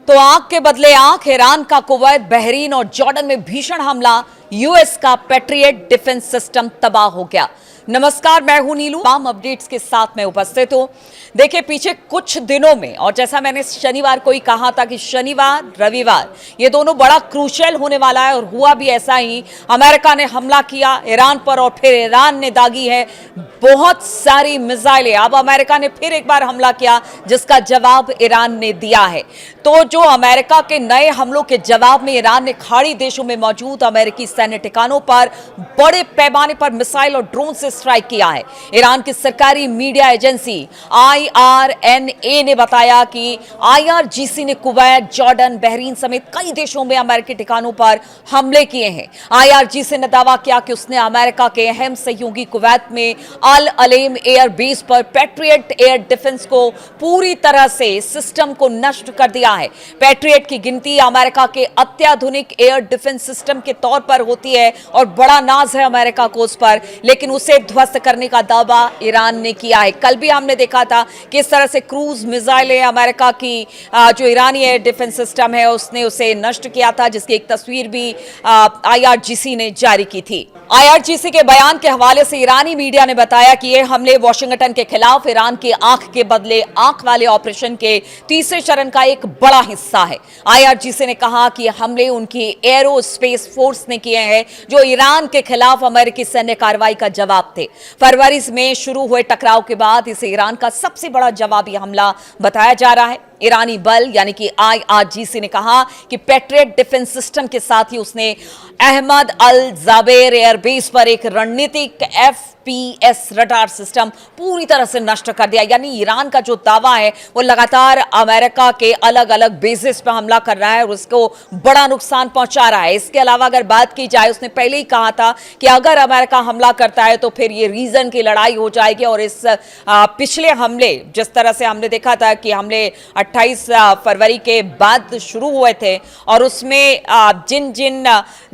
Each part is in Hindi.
तो आंख के बदले आंख, ईरान का कुवैत, बहरीन और जॉर्डन में भीषण हमला, यूएस का पैट्रियट डिफेंस सिस्टम तबाह हो गया। नमस्कार, मैं हूं नीलू। तमाम अपडेट्स के साथ मैं उपस्थित हूं। देखिए, पीछे कुछ दिनों में, और जैसा मैंने शनिवार को ही कहा था कि शनिवार रविवार ये दोनों बड़ा क्रूशियल होने वाला है, और हुआ भी ऐसा ही। अमेरिका ने हमला किया ईरान पर, और फिर ईरान ने दागी है बहुत सारी मिसाइलें। अब अमेरिका ने फिर एक बार हमला किया, जिसका जवाब ईरान ने दिया है। तो जो अमेरिका के नए हमलों के जवाब में ईरान ने खाड़ी देशों में मौजूद अमेरिकी सैन्य ठिकानों पर बड़े पैमाने पर मिसाइल और ड्रोन से स्ट्राइक किया है। ईरान की सरकारी मीडिया एजेंसी IRNA ने बताया कि IRGC ने कुवैत, जॉर्डन, बहरीन समेत कई देशों में अमेरिकी ठिकानों पर हमले किए हैं। IRGC ने दावा किया कि उसने अमेरिका के अहम सहयोगी कुवैत में अल अलेम एयर बेस पर पैट्रियट एयर डिफेंस को पूरी तरह से सिस्टम को नष्ट कर दिया है। पैट्रियट की गिनती अमेरिका के अत्याधुनिक एयर डिफेंस सिस्टम के तौर पर होती है, और बड़ा नाज है अमेरिका को उस पर, लेकिन उसे ध्वस्त करने का दावा ईरान ने किया है। कल भी हमने देखा था कि इस तरह से क्रूज मिसाइलें अमेरिका की जो ईरानी एयर डिफेंस सिस्टम है उसने उसे नष्ट किया था, जिसकी एक तस्वीर भी IRGC ने जारी की थी। IRGC के बयान के हवाले से ईरानी मीडिया ने बताया कि ये हमले वाशिंगटन के खिलाफ ईरान के आंख के बदले आंख वाले ऑपरेशन के तीसरे चरण का एक बड़ा हिस्सा है। IRGC ने कहा कि हमले उनकी एरोस्पेस फोर्स ने किए हैं, जो ईरान के खिलाफ अमेरिकी सैन्य कार्रवाई का जवाब थे। फरवरी में शुरू हुए टकराव के बाद इसे ईरान का सबसे बड़ा जवाबी हमला बताया जा रहा है। ईरानी बल यानी कि IRGC ने कहा कि पैट्रियट डिफेंस सिस्टम के साथ ही उसने अहमद अल जाबेर एयरबेस पर एक रणनीतिक FPS रडार सिस्टम पूरी तरह से नष्ट कर दिया। यानी ईरान का जो दावा है वो लगातार अमेरिका के अलग अलग बेसिस पर हमला कर रहा है और उसको बड़ा नुकसान पहुंचा रहा है। इसके अलावा अगर बात की जाए, उसने पहले ही कहा था कि अगर अमेरिका हमला करता है तो फिर ये रीजन की लड़ाई हो जाएगी। और इस पिछले हमले, जिस तरह से हमने देखा था कि हमले 28 फरवरी के बाद शुरू हुए थे, और उसमें जिन जिन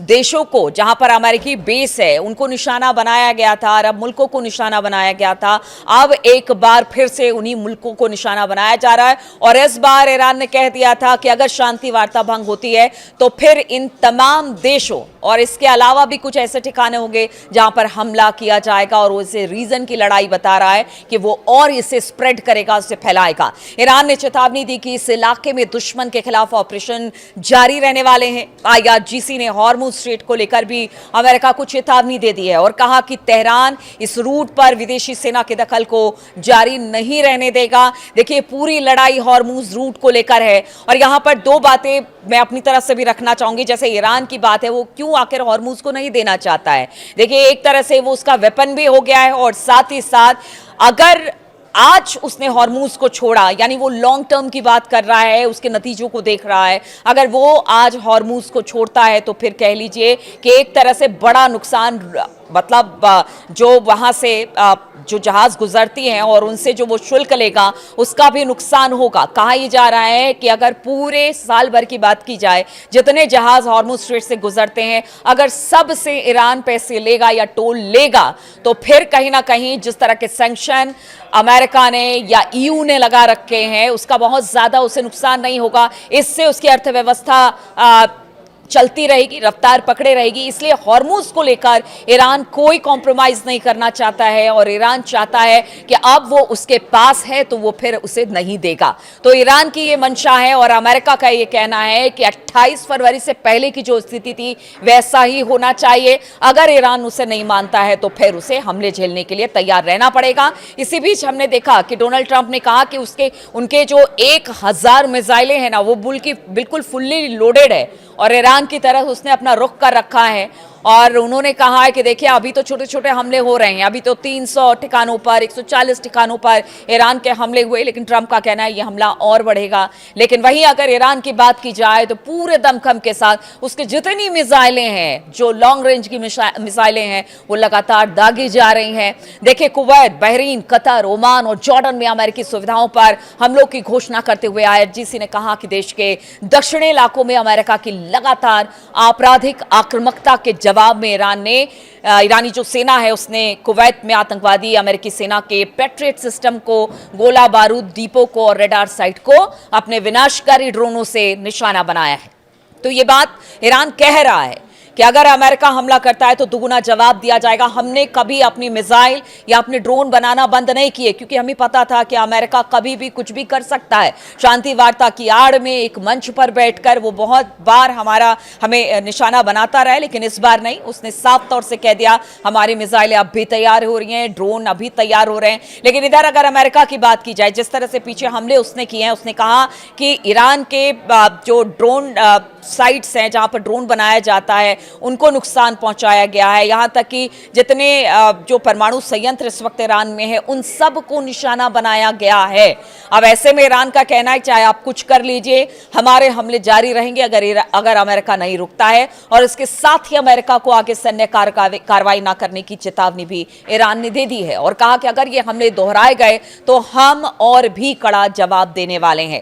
देशों को जहां पर अमेरिकी बेस है उनको निशाना बनाया गया था, अरब मुल्कों को निशाना बनाया गया था। अब एक बार फिर से उन्हीं मुल्कों को निशाना बनाया जा रहा है, और इस बार ईरान ने कह दिया था कि अगर शांति वार्ता भंग होती है तो फिर इन तमाम देशों और इसके अलावा भी कुछ ऐसे ठिकाने होंगे जहां पर हमला किया जाएगा, और उसे रीजन की लड़ाई बता रहा है कि वो और इसे स्प्रेड करेगा, उसे फैलाएगा। ईरान ने चेतावनी दी कि इस इलाके में दुश्मन के खिलाफ ऑपरेशन जारी रहने वाले हैं। IRGC ने हॉर्मुज स्ट्रेट को लेकर भी अमेरिका को चेतावनी दे दी है, और कहा कि तेहरान इस रूट पर विदेशी सेना के दखल को जारी नहीं रहने देगा। देखिए, पूरी लड़ाई हॉर्मुज रूट को लेकर है, और यहां पर दो बातें मैं अपनी तरफ से भी रखना चाहूंगी। जैसे ईरान की बात है, वो क्यों आखिर हॉर्मुज को नहीं देना चाहता है? देखिए, एक तरह से वो उसका वेपन भी हो गया है, और साथ ही साथ अगर आज उसने हॉर्मुज को छोड़ा, यानी वो लॉन्ग टर्म की बात कर रहा है, उसके नतीजों को देख रहा है। अगर वो आज हॉर्मुज को छोड़ता है तो फिर कह लीजिए कि एक तरह से बड़ा नुकसान, मतलब जो वहां से जो जहाज गुजरती हैं और उनसे जो वो शुल्क लेगा उसका भी नुकसान होगा। कहा यह जा रहा है कि अगर पूरे साल भर की बात की जाए, जितने जहाज हॉर्मुज स्ट्रेट से गुजरते हैं, अगर सब से ईरान पैसे लेगा या टोल लेगा, तो फिर कहीं ना कहीं जिस तरह के सैंक्शन अमेरिका ने या EU ने लगा रखे हैं, उसका बहुत ज्यादा उसे नुकसान नहीं होगा। इससे उसकी अर्थव्यवस्था चलती रहेगी, रफ्तार पकड़े रहेगी। इसलिए हॉर्मुज को लेकर ईरान कोई कॉम्प्रोमाइज नहीं करना चाहता है, और ईरान चाहता है कि अब वो उसके पास है तो वो फिर उसे नहीं देगा। तो ईरान की ये मंशा है, और अमेरिका का ये कहना है कि 28 फरवरी से पहले की जो स्थिति थी वैसा ही होना चाहिए। अगर ईरान उसे नहीं मानता है तो फिर उसे हमले झेलने के लिए तैयार रहना पड़ेगा। इसी बीच हमने देखा कि डोनाल्ड ट्रंप ने कहा कि उनके जो 1000 मिसाइलें हैं ना, वो बिल्कुल फुल्ली लोडेड है, और ईरान की तरफ उसने अपना रुख कर रखा है। और उन्होंने कहा है कि देखिए, अभी तो छोटे छोटे हमले हो रहे हैं, अभी तो 300 ठिकानों पर, 140 ठिकानों पर ईरान के हमले हुए, लेकिन ट्रंप का कहना है ये हमला और बढ़ेगा। लेकिन वहीं अगर ईरान की बात की जाए तो पूरे दमखम के साथ उसके जितनी मिसाइलें हैं, जो लॉन्ग रेंज की मिसाइलें हैं, वो लगातार दागी जा रही हैं। देखिए, कुवैत, बहरीन, कतर, ओमान और जॉर्डन में अमेरिकी सुविधाओं पर हमलों की घोषणा करते हुए IRGC ने कहा कि देश के दक्षिणी इलाकों में अमेरिका की लगातार आपराधिक आक्रामकता के जवाब में ईरानी जो सेना है उसने कुवैत में आतंकवादी अमेरिकी सेना के पैट्रियट सिस्टम को, गोला बारूद डिपो को और रडार साइट को अपने विनाशकारी ड्रोनों से निशाना बनाया है। तो ये बात ईरान कह रहा है कि अगर अमेरिका हमला करता है तो दुगुना जवाब दिया जाएगा। हमने कभी अपनी मिसाइल या अपने ड्रोन बनाना बंद नहीं किए, क्योंकि हमें पता था कि अमेरिका कभी भी कुछ भी कर सकता है। शांति वार्ता की आड़ में एक मंच पर बैठकर वो बहुत बार हमें निशाना बनाता रहा, लेकिन इस बार नहीं। उसने साफ तौर से कह दिया हमारी मिसाइलें अब भी तैयार हो रही हैं, ड्रोन अभी तैयार हो रहे हैं। लेकिन इधर अगर अमेरिका की बात की जाए, जिस तरह से पीछे हमले उसने किए हैं, उसने कहा कि ईरान के जो ड्रोन साइट्स हैं जहां पर ड्रोन बनाया जाता है उनको नुकसान पहुंचाया गया है। यहां तक कि जितने जो परमाणु संयंत्र इस वक्त ईरान में है उन सब को निशाना बनाया गया है। अब ऐसे में ईरान का कहना है चाहे आप कुछ कर लीजिए, हमारे हमले जारी रहेंगे अगर अमेरिका नहीं रुकता है। और इसके साथ ही अमेरिका को आगे सैन्य कार्रवाई ना करने की चेतावनी भी ईरान ने दे दी है और कहा कि अगर ये हमले दोहराए गए तो हम और भी कड़ा जवाब देने वाले हैं।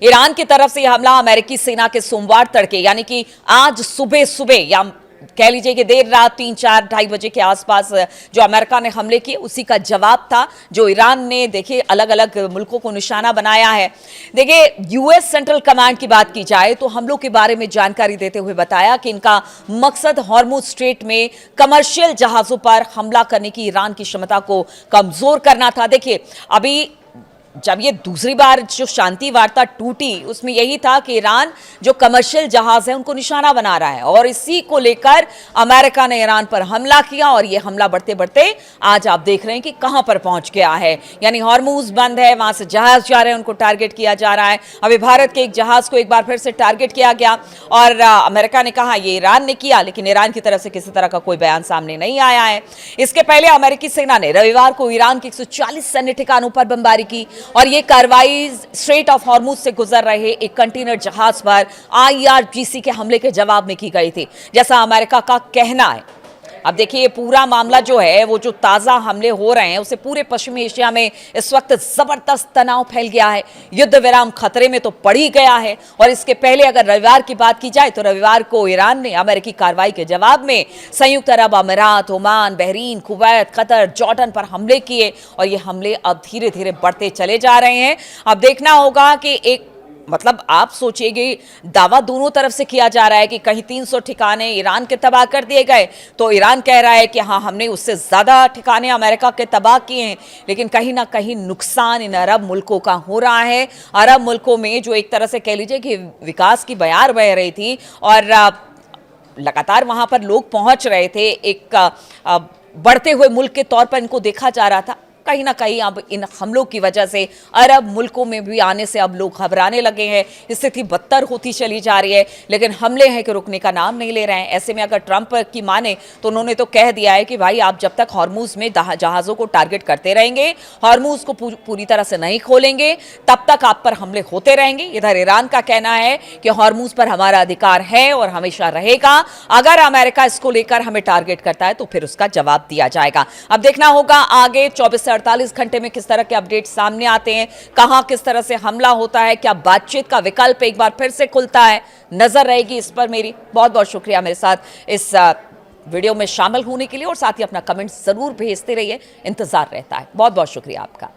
ईरान की तरफ से यह हमला अमेरिकी सेना के सोमवार तड़के यानी कि आज सुबह या कह लीजिए कि देर रात 3-4-2:30 बजे के आसपास जो अमेरिका ने हमले किए उसी का जवाब था, जो ईरान ने देखिए अलग अलग मुल्कों को निशाना बनाया है। देखिए यूएस सेंट्रल कमांड की बात की जाए तो हमलों के बारे में जानकारी देते हुए बताया कि इनका मकसद हॉर्मुज स्ट्रेट में कमर्शियल जहाजों पर हमला करने की ईरान की क्षमता को कमजोर करना था। देखिए अभी जब ये दूसरी बार जो शांति वार्ता टूटी उसमें यही था कि ईरान जो कमर्शियल जहाज है उनको निशाना बना रहा है और इसी को लेकर अमेरिका ने ईरान पर हमला किया और ये हमला बढ़ते बढ़ते आज आप देख रहे हैं कि कहां पर पहुंच गया है। यानी हॉर्मुज बंद है, वहां से जहाज जा रहे हैं, उनको टारगेट किया जा रहा है। अभी भारत के एक जहाज को एक बार फिर से टारगेट किया गया और अमेरिका ने कहा ये ईरान ने किया, लेकिन ईरान की तरफ से किसी तरह का कोई बयान सामने नहीं आया है। इसके पहले अमेरिकी सेना ने रविवार को ईरान के 140 सैन्य ठिकानों पर बमबारी की और ये कार्रवाई स्ट्रेट ऑफ हॉर्मुज से गुजर रहे एक कंटेनर जहाज पर आईआरजीसी के हमले के जवाब में की गई थी, जैसा अमेरिका का कहना है। अब देखिए ये पूरा मामला जो है वो जो ताजा हमले हो रहे हैं उसे पूरे पश्चिमी एशिया में इस वक्त जबरदस्त तनाव फैल गया है। युद्ध विराम खतरे में तो पड़ ही गया है। और इसके पहले अगर रविवार की बात की जाए तो रविवार को ईरान ने अमेरिकी कार्रवाई के जवाब में संयुक्त अरब अमीरात, Oman, Bahrain, Kuwait, Qatar, Jordan पर हमले किए और ये हमले अब धीरे धीरे बढ़ते चले जा रहे हैं। अब देखना होगा कि एक मतलब आप सोचिएगा दावा दोनों तरफ से किया जा रहा है कि कहीं 300 ठिकाने ईरान के तबाह कर दिए गए, तो ईरान कह रहा है कि हाँ हमने उससे ज्यादा ठिकाने अमेरिका के तबाह किए हैं। लेकिन कहीं ना कहीं नुकसान इन अरब मुल्कों का हो रहा है। अरब मुल्कों में जो एक तरह से कह लीजिए कि विकास की बयार बह रही थी और लगातार वहां पर लोग पहुंच रहे थे, एक बढ़ते हुए मुल्क के तौर पर इनको देखा जा रहा था। कहीं ना कहीं अब इन हमलों की वजह से अरब मुल्कों में भी आने से अब लोग घबराने लगे हैं, स्थिति बदतर होती चली जा रही है। लेकिन हमले हैं कि रुकने का नाम नहीं ले रहे हैं। ऐसे में अगर ट्रंप की माने तो उन्होंने तो कह दिया है कि भाई आप जब तक हॉर्मुज में जहाज़ों को टारगेट करते रहेंगे, हॉर्मुज को पूरी तरह से नहीं खोलेंगे, तब तक आप पर हमले होते रहेंगे। इधर ईरान का कहना है कि हॉर्मुज पर हमारा अधिकार है और हमेशा रहेगा। अगर अमेरिका इसको लेकर हमें टारगेट करता है तो फिर उसका जवाब दिया जाएगा। अब देखना होगा आगे 24 से 48 घंटे में किस तरह के अपडेट सामने आते हैं, कहां किस तरह से हमला होता है, क्या बातचीत का विकल्प एक बार फिर से खुलता है। नजर रहेगी इस पर मेरी। बहुत बहुत शुक्रिया मेरे साथ इस वीडियो में शामिल होने के लिए और साथ ही अपना कमेंट जरूर भेजते रहिए, इंतजार रहता है। बहुत बहुत शुक्रिया आपका।